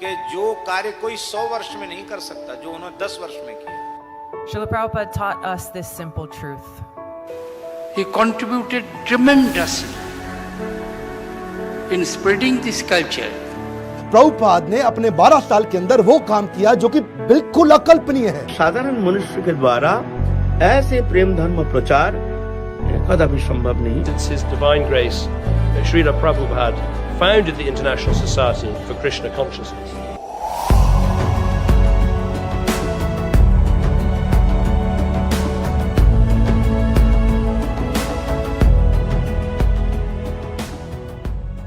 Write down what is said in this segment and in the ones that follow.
कि जो कार्य कोई 100 वर्ष में नहीं कर सकता, जो उन्होंने 10 वर्ष में किया। Srila Prabhupada taught us this simple truth. He contributed tremendously in spreading this culture. Prabhupada ने अपने 12 साल के अंदर वो काम किया जो कि बिल्कुल अकल्पनीय है। साधारण मनुष्य के द्वारा ऐसे प्रेम धर्म प्रचार कदापि संभव नहीं। Since His Divine Grace, Srila Prabhupada founded the International Society for Krishna Consciousness.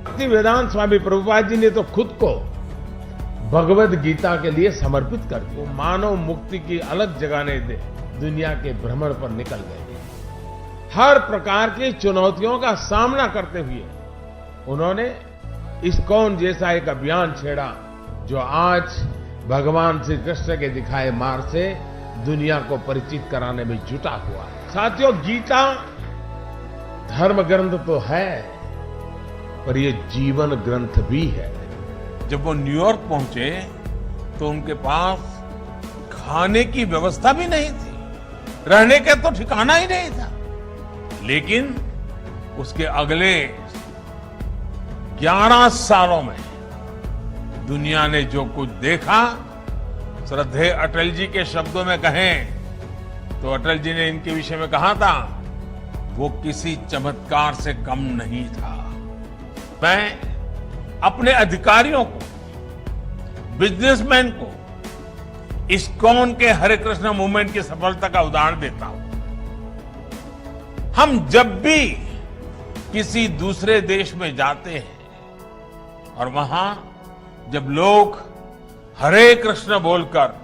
भक्ति वेदांत स्वामी प्रभुपाद जी ने तो खुद को भगवद गीता के लिए समर्पित कर दिया। वो मानव मुक्ति की अलग जगाने दे दुनिया के भ्रमण पर निकल गए। हर प्रकार की चुनौतियों का सामना करते हुए उन्होंने इस्कॉन जैसा एक अभियान छेड़ा जो आज भगवान श्री कृष्ण के दिखाए मार्ग से दुनिया को परिचित कराने में जुटा हुआ है। साथियों, गीता धर्म ग्रंथ तो है, पर ये जीवन ग्रंथ भी है। जब वो न्यूयॉर्क पहुंचे तो उनके पास खाने की व्यवस्था भी नहीं थी, रहने का तो ठिकाना ही नहीं था। लेकिन उसके अगले 11 सालों में दुनिया ने जो कुछ देखा, श्रद्धेय अटल जी के शब्दों में कहें तो अटल जी ने इनके विषय में कहा था, वो किसी चमत्कार से कम नहीं था। मैं अपने अधिकारियों को, बिजनेसमैन को इस्कॉन के हरे कृष्ण मूवमेंट की सफलता का उदाहरण देता हूं। हम जब भी किसी दूसरे देश में जाते हैं और वहां जब लोग हरे कृष्ण बोलकर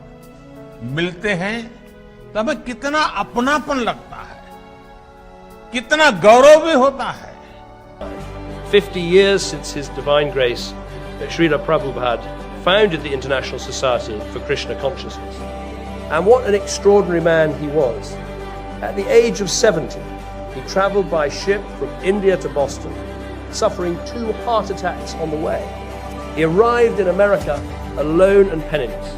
मिलते हैं तो हमें कितना अपनापन लगता है, कितना गौरव भी होता है। 50 years since His Divine Grace, Srila Prabhupada founded the International Society for Krishna Consciousness. And what an extraordinary man he was. At the age of 70, he travelled by ship from India to Boston, suffering 2 heart attacks on the way. He arrived in America alone and penniless,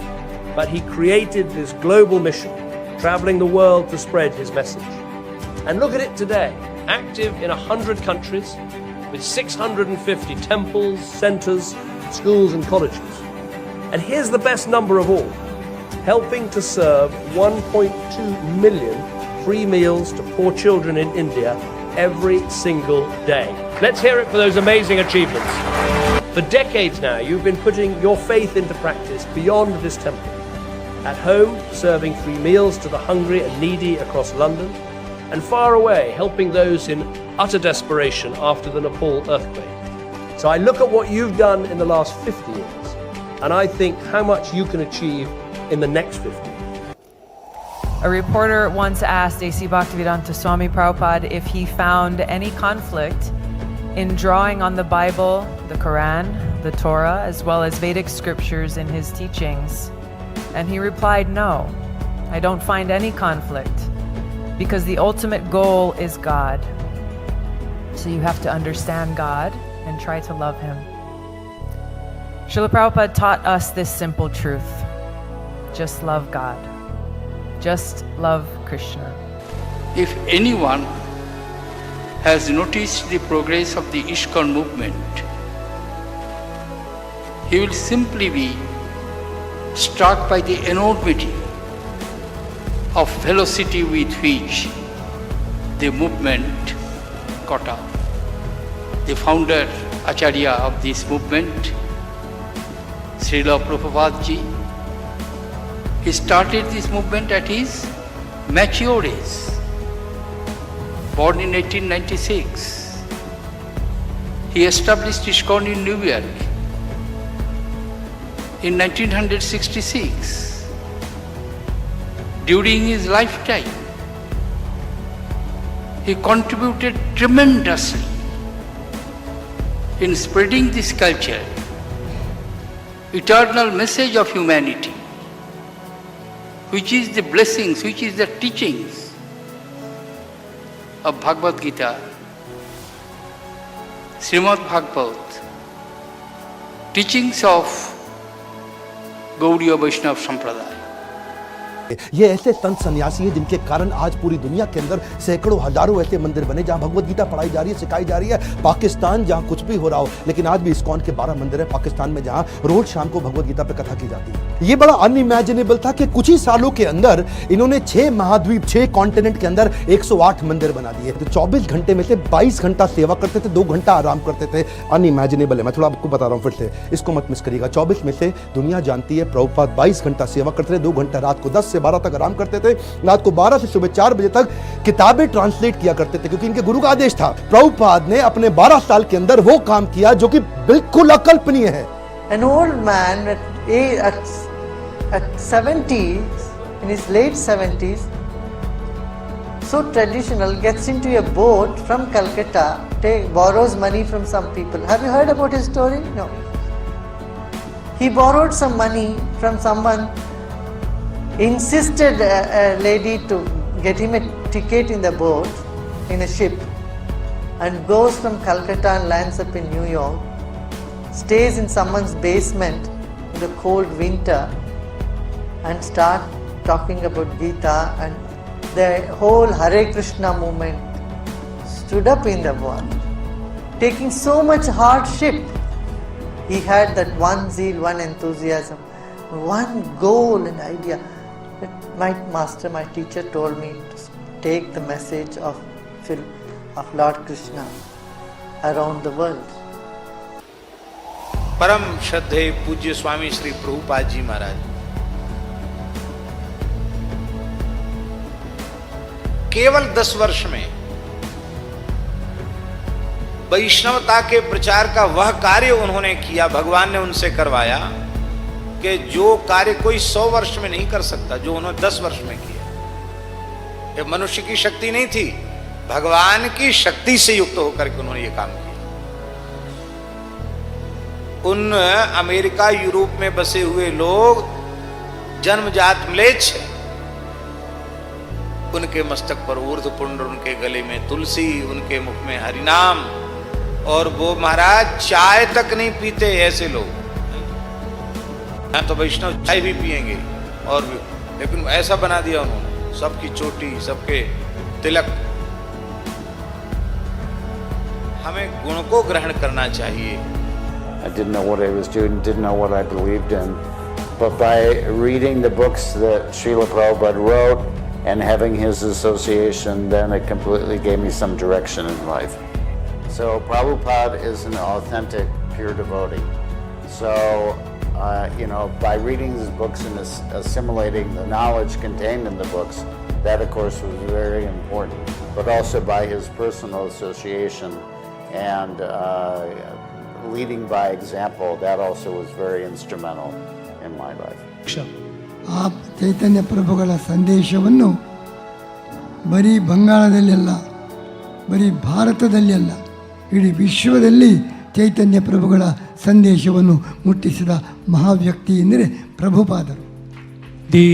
but he created this global mission, travelling the world to spread his message. And look at it today, active in 100 countries, with 650 temples, centres, schools and colleges. And here's the best number of all, helping to serve 1.2 million free meals to poor children in India every single day. Let's hear it for those amazing achievements. For decades now, you've been putting your faith into practice beyond this temple. At home, serving free meals to the hungry and needy across London, and far away, helping those in utter desperation after the Nepal earthquake. So I look at what you've done in the last 50 years, and I think how much you can achieve in the next 50. A reporter once asked A.C. Bhaktivedanta Swami Prabhupada if he found any conflict in drawing on the Bible, the Quran, the Torah, as well as Vedic scriptures in his teachings. And he replied, no, I don't find any conflict, because the ultimate goal is God. So you have to understand God and try to love Him. Srila Prabhupada taught us this simple truth. Just love God. Just love Krishna. If anyone has noticed the progress of the ISKCON movement, he will simply be struck by the enormity of velocity with which the movement caught up. The founder, Acharya of this movement, Srila Prabhupada ji, he started this movement at his mature age, born in 1896. He established ISKCON in New York in 1966. During his lifetime, he contributed tremendously in spreading this culture, eternal message of humanity, which is the blessings, which is the teachings of Bhagavad Gita, Srimad Bhagavad, teachings of Gaudiya Vaishnava Sampradaya. ये ऐसे संत सन्यासी हैं जिनके कारण आज पूरी दुनिया के अंदर सैकड़ों हजारों ऐसे मंदिर बने जहां भगवत गीता पढ़ाई जा रही है, सिखाई जा रही है। पाकिस्तान जहां कुछ भी हो रहा हो, लेकिन आज भी इस्कॉन के 12 मंदिर है पाकिस्तान में जहां रोज शाम को भगवत गीता पे कथा की जाती है। ये बड़ा अनइमेजिनेबल था कि कुछ ही सालों के अंदर इन्होंने 6 महाद्वीप 6 कॉन्टिनेंट के अंदर 108 मंदिर बना दिए। तो 24 घंटे में से 22 घंटा सेवा करते थे, 2 घंटा आराम करते थे। अनइमेजिनेबल है। मैं थोड़ा आपको बता रहा हूं फिर से, इसको मत मिस करिएगा। 24 में से दुनिया जानती है प्रभुपाद 22 घंटा सेवा करते थे, 2 घंटा रात को 10 से 12 तक आराम करते थे, रात को 12 से सुबह 4 बजे तक किताबें ट्रांसलेट किया करते थे, क्योंकि इनके गुरु का आदेश था। प्रभुपाद ने अपने 12 साल के अंदर वो काम किया जो कि बिल्कुल अकल्पनीय है। An old man at 70s, in his late 70s, so traditional, gets into a boat from Calcutta, borrows money from some people. Have you heard about his story? No. He borrowed some money from someone, insisted a lady to get him a ticket in the boat, in a ship, and goes from Calcutta and lands up in New York, stays in someone's basement in the cold winter, and start talking about Gita, and the whole Hare Krishna movement stood up in the world, taking so much hardship. He had that one zeal, one enthusiasm, one goal and idea. My master, my teacher told me to take the message of Lord Krishna around the world. परम श्रद्धेय पूज्य स्वामी श्री प्रभुपाद जी महाराज केवल 10 वर्ष में वैष्णवता के प्रचार का वह कार्य उन्होंने किया, भगवान ने उनसे करवाया कि जो कार्य कोई 100 वर्ष में नहीं कर सकता, जो उन्होंने 10 वर्ष में किया। ये मनुष्य की शक्ति नहीं थी, भगवान की शक्ति से युक्त होकर के उन्होंने ये काम किया। उन अमेरिका यूरोप में बसे हुए लोग जन्मजात म्लेच्छ हैं, उनके मस्तक पर ऊर्ध्वपुंड, उनके गले में तुलसी, उनके मुख में हरिनाम, और वो महाराज चाय तक नहीं पीते ऐसे लोग। यहाँ तो वैष्णव चाय भी पिएंगे और भी, लेकिन ऐसा बना दिया उन्होंने, सबकी चोटी, सबके तिलक। हमें गुण को ग्रहण करना चाहिए। I didn't know what I was doing, didn't know what I believed in. But by reading the books that Srila Prabhupada wrote and having his association, then it completely gave me some direction in life. So Prabhupada is an authentic, pure devotee. So, by reading his books and assimilating the knowledge contained in the books, that of course was very important. But also by his personal association and leading by example, that also was very instrumental in my life. ಆ ಚೈತನ್ಯ ಪ್ರಭುಗಳ ಸಂದೇಶವನ್ನು ಬರೀ ಬಂಗಾಳದಲ್ಲೆಲ್ಲ, ಬರೀ ಭಾರತದಲ್ಲೆಲ್ಲ, ಇಡೀ ವಿಶ್ವದಲ್ಲಿ ಚೈತನ್ಯ ಪ್ರಭುಗಳ ಸಂದೇಶವನ್ನು ಮುಟ್ಟಿಸಿದ ಮಹಾವ್ಯಕ್ತಿ ಎಂದರೆ ಪ್ರಭುಪಾದರು. The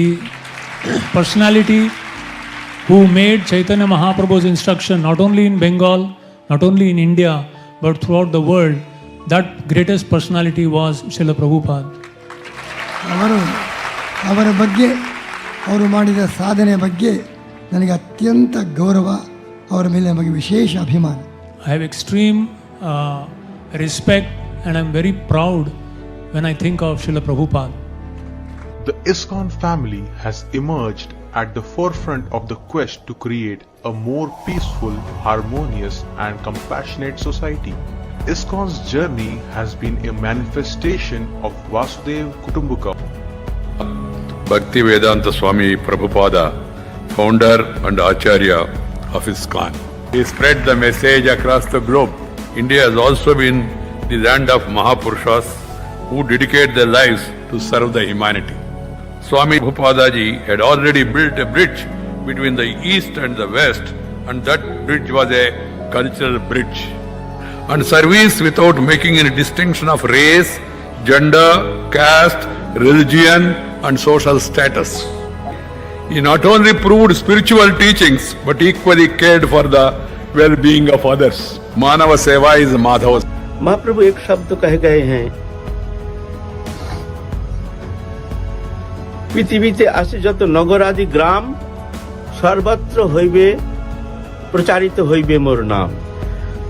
personality who made Chaitanya Mahaprabhu's instruction not only in Bengal, not only in India, but throughout the world, that greatest personality was Srila Prabhupada. ಅವರ ಬಗ್ಗೆ, ಅವರು ಮಾಡಿದ ಸಾಧನೆ ಬಗ್ಗೆ ನನಗೆ ಅತ್ಯಂತ ಗೌರವ, ಅವರ ಮೇಲೆ ನಮಗೆ ವಿಶೇಷ ಅಭಿಮಾನ. I have extreme respect and I am very proud when I think of Srila Prabhupada. The ISKCON family has emerged at the forefront of the quest to create a more peaceful, harmonious and compassionate society. ISKCON's journey has been a manifestation of Vasudev Kutumbakam. Bhaktivedanta Swami Prabhupada, founder and Acharya of ISKCON. He spread the message across the globe. India has also been the land of Mahapurushas who dedicate their lives to serve the humanity. Swami Prabhupada ji had already built a bridge between the East and the West, and that bridge was a cultural bridge. And service without making any distinction of race, gender, caste, religion and social status. He not only proved spiritual teachings but equally cared for the well-being of others. Manava Seva is Madhava. महाप्रभु एक शब्द कह गए हैं পৃথিবীতে আছে যত নগর আদি গ্রাম सर्वत्र होइबे प्रचारित होइबे मोर नाम।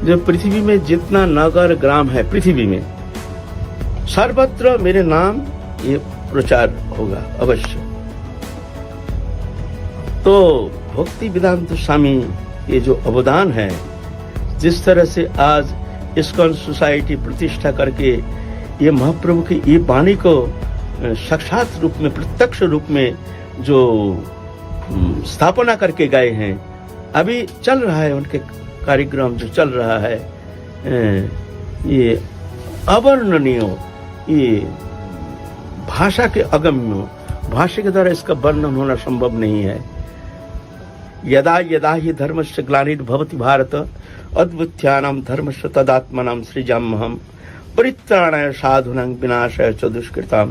जो पृथ्वी में जितना नगर ग्राम है पृथ्वी में सर्वत्र मेरे नाम ये प्रचार होगा अवश्य। तो भक्ति वेदांत स्वामी ये जो अवदान है, जिस तरह से आज इस्कॉन सोसाइटी प्रतिष्ठा करके ये महाप्रभु की ये वाणी को साक्षात रूप में प्रत्यक्ष रूप में जो स्थापना करके गए हैं, अभी चल रहा है उनके कार्यक्रम जो चल रहा है, ये अवर्णनीय, ये भाषा के अगम्य, भाषा के द्वारा इसका वर्णन होना संभव नहीं है। यदा यदा ही धर्मस्य ग्लानिर्भवति भारत अद्भुत्यानां धर्मस्य तदात्मनां सृजाम्यहम् परित्राणाय साधूनां विनाशाय च दुष्कृतां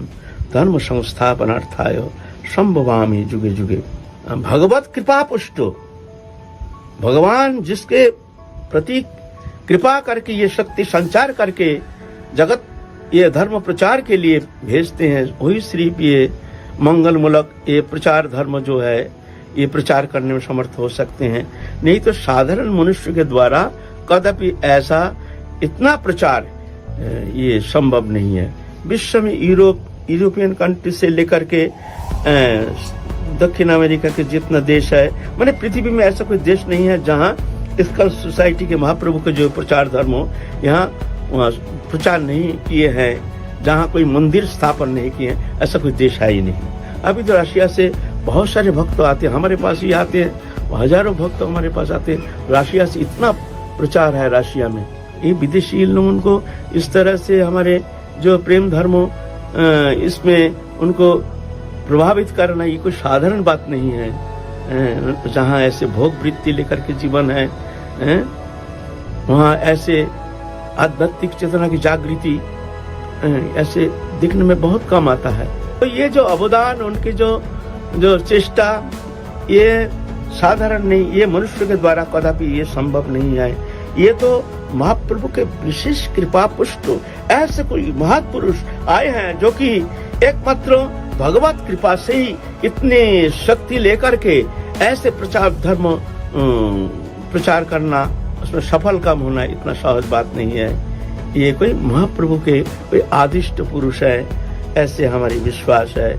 धर्म संस्थापनार्थाय संभवामि जुगे जुगे। भगवत कृपा पुष्टो, भगवान जिसके प्रति कृपा करके ये शक्ति संचार करके जगत ये धर्म प्रचार के लिए भेजते हैं, वही सिर्फ ये मंगलमूलक ये प्रचार धर्म जो है ये प्रचार करने में समर्थ हो सकते हैं। नहीं तो साधारण मनुष्य के द्वारा कदापि ऐसा इतना प्रचार ये संभव नहीं है। विश्व में यूरोपियन कंट्री से लेकर के दक्षिण अमेरिका के जितना देश है, माने पृथ्वी में ऐसा कोई देश नहीं है जहाँ इसका सोसाइटी के महाप्रभु के जो प्रचार धर्म हो यहाँ प्रचार नहीं किए हैं, जहाँ कोई मंदिर स्थापन नहीं किए हैं, ऐसा कोई देश है ही नहीं। अभी तो रशिया से बहुत सारे भक्त आते हैं, हमारे पास ही आते हैं, हजारों भक्त हमारे पास आते हैं। रशिया से इतना प्रचार है रशिया में। ये विदेशी लोगों को इस तरह से हमारे जो प्रेम धर्म इसमें उनको प्रभावित करना ये कोई साधारण बात नहीं है। जहाँ ऐसे भोग वृत्ति लेकर के जीवन है, वहाँ ऐसे आध्यात्मिक चेतना की जागृति ऐसे दिखने में बहुत कम आता है। तो ये जो अवदान उनके जो चेष्टा ये साधारण नहीं, ये मनुष्य के द्वारा कदापि ये संभव नहीं है। ये तो महाप्रभु के विशेष कृपा पुष्ट ऐसे कोई महापुरुष आए हैं जो कि एकमात्र भगवत कृपा से ही इतने शक्ति लेकर के ऐसे प्रचार धर्म प्रचार करना, उसमें सफल काम होना इतना सहज बात नहीं है। ये कोई महाप्रभु के कोई आदिष्ट पुरुष है, ऐसे हमारी विश्वास है।